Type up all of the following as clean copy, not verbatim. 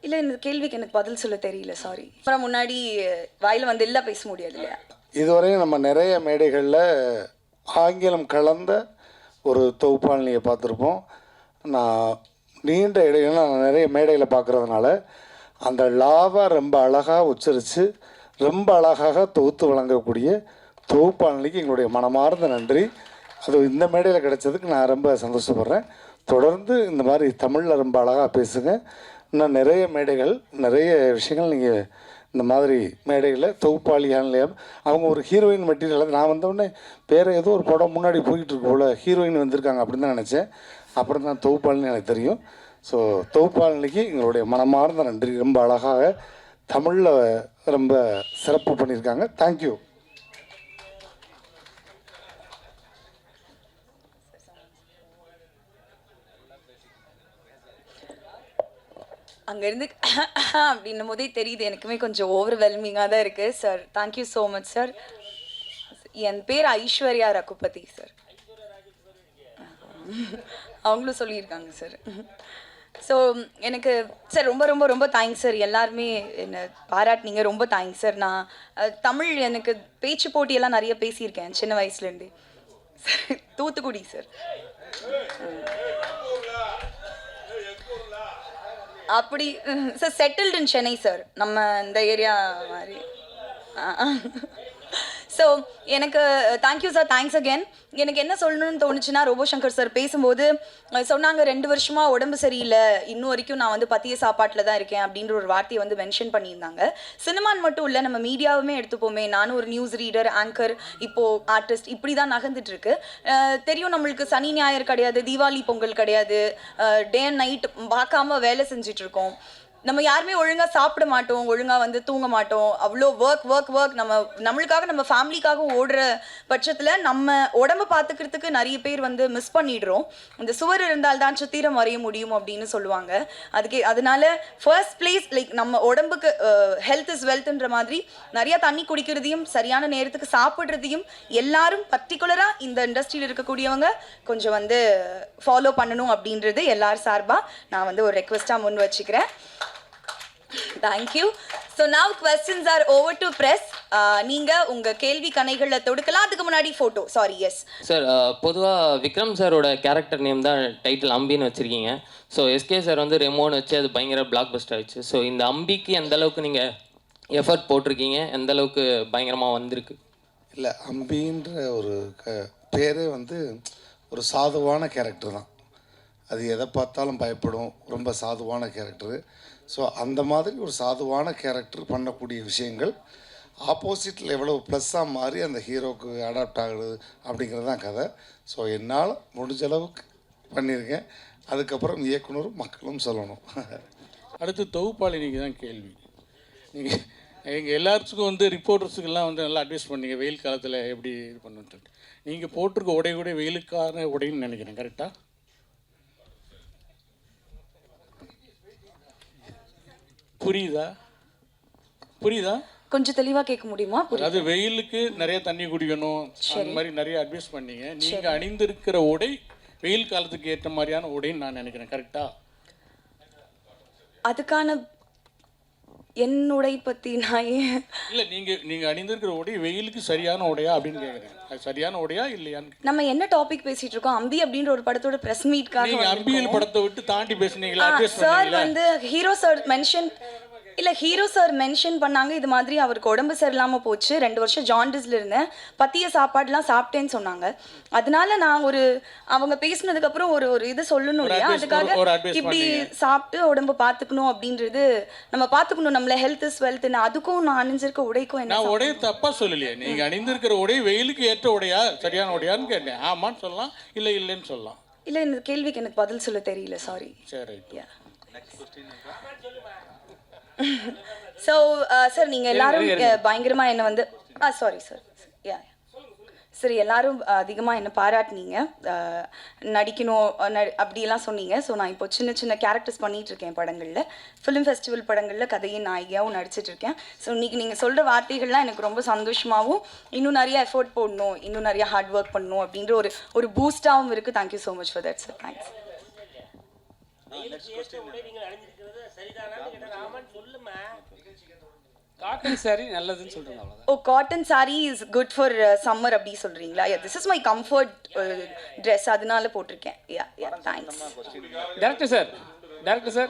இல்லை, இந்த கேள்விக்கு எனக்கு பதில் சொல்ல தெரியல, சாரி. அப்புறம் முன்னாடி வாயில் வந்து எல்லாம் பேச முடியாது இல்லையா? இதுவரையும் நம்ம நிறைய மேடைகளில் ஆங்கிலம் கலந்த ஒரு தொகுப்பாளினியை பார்த்துருப்போம். நான் நீண்ட இடையில நான் நிறைய மேடையில் பார்க்குறதுனால அந்த லாவை ரொம்ப அழகாக உச்சரித்து ரொம்ப அழகாக தொகுத்து வழங்கக்கூடிய தொகுப்பாளினிக்கு எங்களுடைய மனமார்ந்த நன்றி. அது இந்த மேடையில் கிடைச்சதுக்கு நான் ரொம்ப சந்தோஷப்படுறேன். தொடர்ந்து இந்த மாதிரி தமிழில் ரொம்ப அழகாக பேசுங்க. இன்னும் நிறைய மேடைகள், நிறைய விஷயங்கள் நீங்கள் இந்த மாதிரி மேடைகளில் தொகுப்பாளியான்லையா அவங்க ஒரு ஹீரோயின் மெட்டீரியல். நான் வந்தோடனே வேறு ஏதோ ஒரு படம் முன்னாடி போய்கிட்டு இருக்கு போல் ஹீரோயின் வந்திருக்காங்க அப்படின்னு தான் நினச்சேன். அப்புறம் தான் தொகுப்பாளின்னு எனக்கு தெரியும். ஸோ தொகுப்பாளினிக்கு எங்களுடைய மனமார்ந்த நன்றி. ரொம்ப அழகாக தமிழில் ரொம்ப சிறப்பு பண்ணியிருக்காங்க. தேங்க்யூ. அங்கேருந்து அப்படின்னும் போதே தெரியுது, எனக்குமே கொஞ்சம் ஓவர்வெல்மிங்காக தான் இருக்குது sir. Thank you so much sir. என் பேர் ஐஸ்வர்யா ரகுபதி சார். அவங்களும் சொல்லியிருக்காங்க சார். ஸோ எனக்கு சார் ரொம்ப ரொம்ப ரொம்ப தேங்க்ஸ் சார். எல்லாருமே என்னை பாராட்டினீங்க, ரொம்ப தேங்க்ஸ் சார். நான் தமிழ் எனக்கு பேச்சு போட்டியெல்லாம் நிறைய பேசியிருக்கேன் சின்ன வயசுலேருந்தே. தூத்துக்குடி சார். அப்படி sir settled in Chennai sir, நம்ம இந்த ஏரியா மாதிரி. ஸோ எனக்கு தேங்க்யூ சார், தேங்க்ஸ் அகேன். எனக்கு என்ன சொல்லணும்னு தோணுச்சுன்னா, ரோபோசங்கர் சார் பேசும்போது சொன்னாங்க 2 வருஷமாக உடம்பு சரியில்லை, இன்னும் வரைக்கும் நான் வந்து பத்திய சாப்பாட்டில் தான் இருக்கேன் அப்படின்ற ஒரு வார்த்தையை வந்து மென்ஷன் பண்ணியிருந்தாங்க. சினிமான்னு மட்டும் இல்லை, நம்ம மீடியாவுமே எடுத்துப்போமே. நானும் ஒரு நியூஸ் ரீடர், ஆங்கர், இப்போது ஆர்டிஸ்ட், இப்படி தான் நகர்ந்துட்டு இருக்கு. தெரியும் நம்மளுக்கு சனி ஞாயிறு கிடையாது, தீபாவளி பொங்கல் கிடையாது, டே அண்ட் நைட் பார்க்காம வேலை செஞ்சுட்டு இருக்கோம். நம்ம யாருமே ஒழுங்காக சாப்பிட மாட்டோம், ஒழுங்காக வந்து தூங்க மாட்டோம். அவ்வளோ ஒர்க் நம்மளுக்காக நம்ம ஃபேமிலிக்காகவும் ஓடுற பட்சத்தில் நம்ம உடம்பு பார்த்துக்கிறதுக்கு நிறைய பேர் வந்து மிஸ் பண்ணிடுறோம். இந்த சுவர் இருந்தால்தான் சித்திரம் வரைய முடியும் அப்படின்னு சொல்லுவாங்க. அதனால ஃபர்ஸ்ட் பிளேஸ் லைக் நம்ம உடம்புக்கு ஹெல்த் இஸ் வெல்த்ன்ற மாதிரி நிறையா தண்ணி குடிக்கிறதையும் சரியான நேரத்துக்கு சாப்பிட்றதையும் எல்லாரும் பர்டிகுலராக இந்த இண்டஸ்ட்ரியில் இருக்கக்கூடியவங்க கொஞ்சம் வந்து ஃபாலோ பண்ணணும் அப்படின்றது எல்லார் சார்பாக நான் வந்து ஒரு ரெக்வெஸ்ட்டாக முன் வச்சுக்கிறேன். Thank you. So now questions are over to press. நீங்க உங்க கேள்வி கணைகள்ல தொடுக்கலாம். அதுக்கு முன்னாடி போட்டோ. Sorry, yes sir. பொதுவாக விக்ரம் சாரோட கேரக்டர் நேம் தான் டைட்டில் அம்பின்னு வச்சுருக்கீங்க. ஸோ எஸ்கே சார் வந்து ரெமோன்னு வச்சு அது பயங்கர பிளாக் பஸ்டர் ஆயிடுச்சு. ஸோ இந்த அம்பிக்கு எந்த அளவுக்கு நீங்கள் எஃபர்ட் போட்டிருக்கீங்க, எந்த அளவுக்கு பயங்கரமாக வந்திருக்கு? இல்லை, அம்பின்ற ஒரு பேரே வந்து ஒரு சாதுவான கேரக்டர் தான். அது எதை பார்த்தாலும் பயப்படும், ரொம்ப சாதுவான கேரக்டரு. ஸோ அந்த மாதிரி ஒரு சாதுவான கேரக்டர் பண்ணக்கூடிய விஷயங்கள் ஆப்போசிட்டில் எவ்வளோ ப்ளஸ்ஸாக மாறி அந்த ஹீரோவுக்கு அடாப்ட் ஆகுது அப்படிங்கிறது தான் கதை. ஸோ என்னால் முடிஞ்ச அளவுக்கு பண்ணியிருக்கேன். அதுக்கப்புறம் இயக்குனரும் மக்களும் சொல்லணும். அடுத்து தொகுப்பாளினிக்கு தான் கேள்வி. நீங்கள் எங்கள் எல்லாத்துக்கும் வந்து ரிப்போர்ட்டர்ஸுக்கெல்லாம் வந்து நல்லா அட்வைஸ் பண்ணீங்க வெயில் காலத்தில் எப்படி இது பண்ணுன்ட்டு. நீங்கள் போட்டிருக்க உடை கூட வெயிலுக்கான உடைன்னு நினைக்கிறேன், கரெக்டாக? புரியுதா? கொஞ்சம் தெளிவாக கேட்க முடியுமா? அது வெயிலுக்கு நிறைய தண்ணி குடிக்கணும், அந்த மாதிரி நிறைய அட்வைஸ் பண்ணீங்க. நீங்கள் அணிந்திருக்கிற உடை வெயில் காலத்துக்கு ஏற்ற மாதிரியான உடைன்னு நான் நினைக்கிறேன், கரெக்டா? அதுக்கான என்னுடை பற்றி நான் இல்லை, நீங்கள் அணிந்திருக்கிற உடை வெயிலுக்கு சரியான உடையா அப்படின்னு கேட்குறேன். அது சரியான உடையா இல்லையான்னு. நம்ம என்ன டாபிக் பேசிட்டு இருக்கோம்? அம்பி அப்படின்ற ஒரு படத்தோட பிரஸ் மீட்காக. நீங்கள் அம்பியல் படத்தை விட்டு தாண்டி பேசுனீங்களா? சார் வந்து ஹீரோ சார் மென்ஷன் இல்லை, ஹீரோ சார் மென்ஷன் பண்ணாங்க இது மாதிரி அவருக்கு உடம்பு சரியில்லாமல் போச்சு, 2 வருஷம் ஜாண்டிஸில் இருந்தேன், பத்திய சாப்பாடுலாம் சாப்பிட்டேன்னு சொன்னாங்க. அதனால நான் அவங்க பேசினதுக்கப்புறம் ஒரு இது சொல்லணும் இல்லையா, அதுக்காக இப்படி சாப்பிட்டு உடம்பு பார்த்துக்கணும் அப்படின்றது நம்ம பார்த்துக்கணும். நம்மள ஹெல்த் இஸ் வெல்த்னு அதுக்கும் நான் அணிஞ்சிருக்க உடைக்கும் என்ன? நான் உடைய தப்பாக சொல்லலையே. நீங்கள் அணிந்திருக்கிற உடை வெயிலுக்கு ஏற்ற உடையா சரியான உடையான்னு கேட்டேன். ஆமான்னு சொல்லலாம், இல்லை இல்லைன்னு சொல்லலாம். இல்லை, இந்த கேள்விக்கு எனக்கு பதில் சொல்ல தெரியல, சாரி. சரி. ஸோ சார் நீங்கள் எல்லாரும் பயங்கரமாக என்னை வந்து சாரி சார், சரி, எல்லாரும் அதிகமாக என்னை பாராட்டினீங்க, நடிக்கணும் அப்படியெல்லாம் சொன்னீங்க. ஸோ நான் இப்போ சின்ன சின்ன கேரக்டர்ஸ் பண்ணிகிட்ருக்கேன் படங்களில், ஃபிலிம் ஃபெஸ்டிவல் படங்களில் கதையின் நாயகியாகவும் நடிச்சிட்ருக்கேன். ஸோ இன்றைக்கி நீங்கள் சொல்கிற வார்த்தைகள்லாம் எனக்கு ரொம்ப சந்தோஷமாகவும், இன்னும் நிறைய எஃபோர்ட் போடணும், இன்னும் நிறைய ஹார்ட் ஒர்க் பண்ணணும் அப்படின்ற ஒரு பூஸ்டாகவும் இருக்குது. Thank you so much for that sir. Thanks. Cotton saree நல்லதுன்னு சொல்கிறேன் அவ்வளோதான். Oh cotton saree is good for summer அப்படி சொல்கிறீங்களா? This is my comfort dress, அதனால போட்டிருக்கேன். Yeah thanks. டேரக்டர் சார்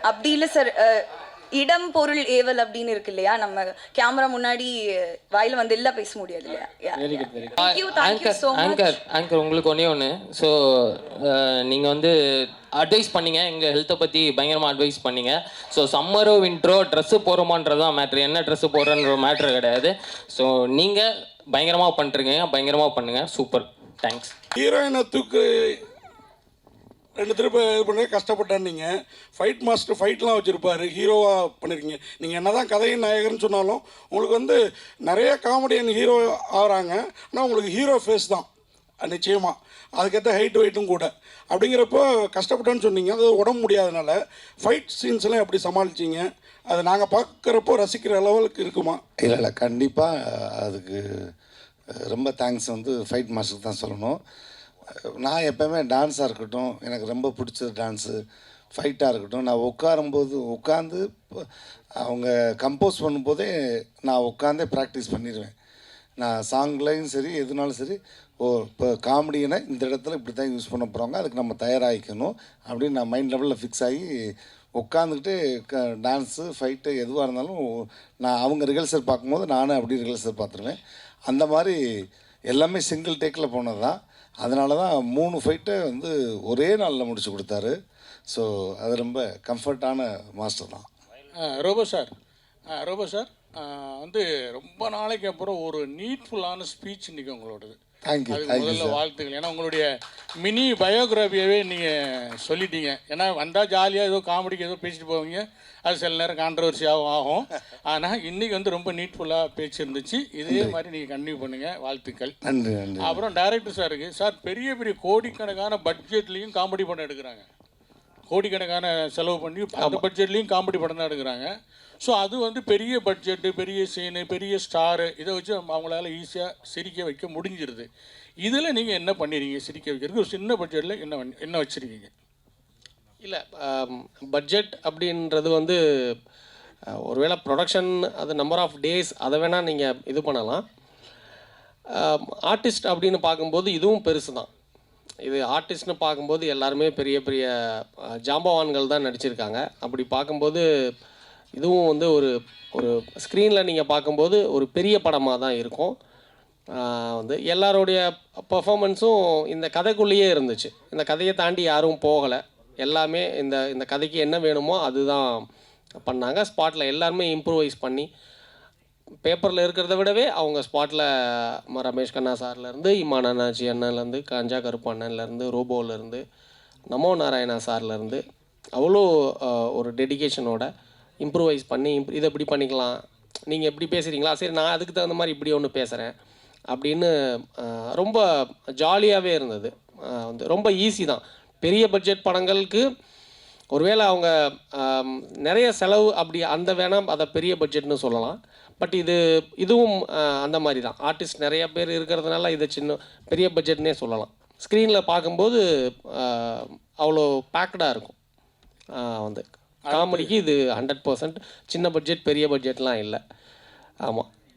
அப்படி இல்லை சார், இடம் பொருள் ஏவல் அப்படின்னு இருக்கு இல்லையா, நம்ம கேமரா முன்னாடி வாயில வந்து எல்லாம் பேச முடியாது இல்லையா? Very good very good. Thank you so much. Anchor உங்களுக்கு ஒன்று ஸோ நீங்கள் வந்து அட்வைஸ் பண்ணீங்க, எங்கள் ஹெல்த்தை பற்றி பயங்கரமாக அட்வைஸ் பண்ணீங்க. ஸோ சம்மரோ வின்ட்ரோ ட்ரெஸ்ஸு போகிறோமான்றதான் மேட்ரு, என்ன ட்ரெஸ்ஸு போடுறன்ற மேட்ரு கிடையாது. ஸோ நீங்கள் பயங்கரமாக பண்ணிருக்கீங்க, பயங்கரமாக பண்ணுங்கள், சூப்பர், தேங்க்ஸ். ஹீரோயினை தூக்கு 2 திருப்ப இது பண்ணி கஷ்டப்பட்டேன். நீங்கள் ஃபைட் மாஸ்டர் ஃபைட்லாம் வச்சுருப்பாரு, ஹீரோவாக பண்ணியிருக்கீங்க. நீங்கள் என்ன தான் கதையின் நாயகர்னு சொன்னாலும் உங்களுக்கு வந்து நிறைய காமெடியன் ஹீரோ ஆகிறாங்க. ஆனால் உங்களுக்கு ஹீரோ ஃபேஸ் தான் நிச்சயமாக, அதுக்கேற்ற ஹைட் வெயிட்டும் கூட. அப்படிங்கிறப்போ கஷ்டப்பட்டேன்னு சொன்னீங்க, அது உடம்பு முடியாதனால ஃபைட் சீன்ஸ்லாம் எப்படி சமாளிச்சிங்க? அதை நாங்கள் பார்க்குறப்போ ரசிக்கிற லெவலுக்கு இருக்குமா? இல்லை கண்டிப்பாக அதுக்கு ரொம்ப தேங்க்ஸ் வந்து ஃபைட் மாஸ்டருக்கு தான் சொல்லணும். நான் எப்போவுமே டான்ஸாக இருக்கட்டும், எனக்கு ரொம்ப பிடிச்சது டான்ஸு, ஃபைட்டாக இருக்கட்டும், நான் உட்காந்து அவங்க கம்போஸ் பண்ணும்போதே நான் உட்காந்தே ப்ராக்டிஸ் பண்ணிடுவேன். நான் சாங்லையும் சரி எதுனாலும் சரி, இப்போ காமெடினா இந்த இடத்துல இப்படி தான் யூஸ் பண்ண போகிறாங்க, அதுக்கு நம்ம தயாராகிக்கணும் அப்படின்னு நான் மைண்ட் லெவலில் ஃபிக்ஸ் ஆகி உட்காந்துக்கிட்டு டான்ஸு ஃபைட்டு எதுவாக இருந்தாலும் நான் அவங்க ரிஹர்சல் பார்க்கும்போது நானும் அப்படி ரிஹர்சல் பார்த்துருவேன். அந்த மாதிரி எல்லாமே சிங்கிள் டேக்கில் போனது தான். அதனால தான் 3 ஃபைட்டை வந்து ஒரே நாளில் முடிச்சு கொடுத்தாரு. ஸோ அது ரொம்ப கம்ஃபர்ட்டான மாஸ்டர் தான். ரோபோ சார் வந்து ரொம்ப நாளைக்கு அப்புறம் ஒரு நீட்ஃபுல்லான ஸ்பீச் இன்றைக்கி உங்களோடது. தேங்க்யூ முதல்ல வாழ்த்துக்கள். ஏன்னா உங்களுடைய மினி பயோகிராஃபியாகவே நீங்கள் சொல்லிட்டீங்க. ஏன்னா வந்தால் ஜாலியாக ஏதோ காமெடிக்கு ஏதோ பேசிட்டு போவீங்க, அது சில நேரம் கான்ட்ரவர்சியாகவும் ஆகும். ஆனால் இன்றைக்கி வந்து ரொம்ப நீட்ஃபுல்லாக பேச்சு இருந்துச்சு. இதே மாதிரி நீங்கள் கன்டினியூ பண்ணுங்கள், வாழ்த்துக்கள். நன்றி நன்றி. அப்புறம் டைரக்டர் சாருக்கு சார், பெரிய பெரிய கோடிக்கணக்கான பட்ஜெட்லேயும் காமெடி படம் எடுக்கிறாங்க, கோடிக்கணக்கான செலவு பண்ணி அந்த பட்ஜெட்லேயும் காமெடி படம் தான் எடுக்கிறாங்க. ஸோ அது வந்து பெரிய பட்ஜெட்டு, பெரிய சீனு, பெரிய ஸ்டாரு, இதை வச்சு அவங்களால ஈஸியாக சிரிக்க வைக்க முடிஞ்சிருது. இதில் நீங்கள் என்ன பண்ணிடுறீங்க சிரிக்க வைக்கிறதுக்கு? ஒரு சின்ன பட்ஜெட்டில் என்ன வச்சுருக்கீங்க? இல்லை, பட்ஜெட் அப்படின்றது வந்து ஒருவேளை ப்ரொடக்ஷன், அது நம்பர் ஆஃப் டேஸ், அதை வேணால் நீங்கள் இது பண்ணலாம். ஆர்டிஸ்ட் அப்படின்னு பார்க்கும்போது இதுவும் பெருசு தான். இது ஆர்டிஸ்ட்னு பார்க்கும்போது எல்லாருமே பெரிய பெரிய ஜாம்பவான்கள் தான் நடிச்சிருக்காங்க. அப்படி பார்க்கும்போது இதுவும் வந்து ஒரு ஸ்க்ரீனில் நீங்கள் பார்க்கும்போது ஒரு பெரிய படமாக தான் இருக்கும். வந்து எல்லாருடைய பர்ஃபார்மன்ஸும் இந்த கதைக்குள்ளேயே இருந்துச்சு. இந்த கதையை தாண்டி யாரும் போகலை. எல்லாமே இந்த கதைக்கு என்ன வேணுமோ அதுதான் பண்ணாங்க. ஸ்பாட்டில் எல்லாருமே இம்ப்ரூவைஸ் பண்ணி பேப்பரில் இருக்கிறத விடவே அவங்க ஸ்பாட்டில் ரமேஷ் கண்ணா சார்லேருந்து, இமான் அண்ணாச்சி அண்ணன்லேருந்து, காஞ்சா கருப்பு அண்ணன்லேருந்து, ரோபோலேருந்து, நமோ நாராயணா சார்லேருந்து அவ்வளோ ஒரு டெடிகேஷனோட இம்ப்ரூவைஸ் பண்ணி இதை இப்படி பண்ணிக்கலாம், நீங்கள் எப்படி பேசுகிறீங்களா, சரி நான் அதுக்கு தகுந்த மாதிரி இப்படி ஒன்று பேசுகிறேன் அப்படின்னு ரொம்ப ஜாலியாகவே இருந்தது. வந்து ரொம்ப ஈஸி தான். பெரிய பட்ஜெட் படங்களுக்கு ஒருவேளை அவங்க நிறைய செலவு அப்படி அந்த வேணாம் அதை பெரிய பட்ஜெட்னு சொல்லலாம். பட் இதுவும் அந்த மாதிரி தான். ஆர்டிஸ்ட் நிறைய பேர் இருக்கிறதுனால இதை பெரிய பட்ஜெட்னே சொல்லலாம். ஸ்க்ரீனில் பார்க்கும்போது அவ்வளோ பேக்டாக இருக்கும். வந்து காமெடிக்கு இது 100% சின்ன பட்ஜெட் பெரிய பட்ஜெட்லாம் இல்லை. ஆமாம்.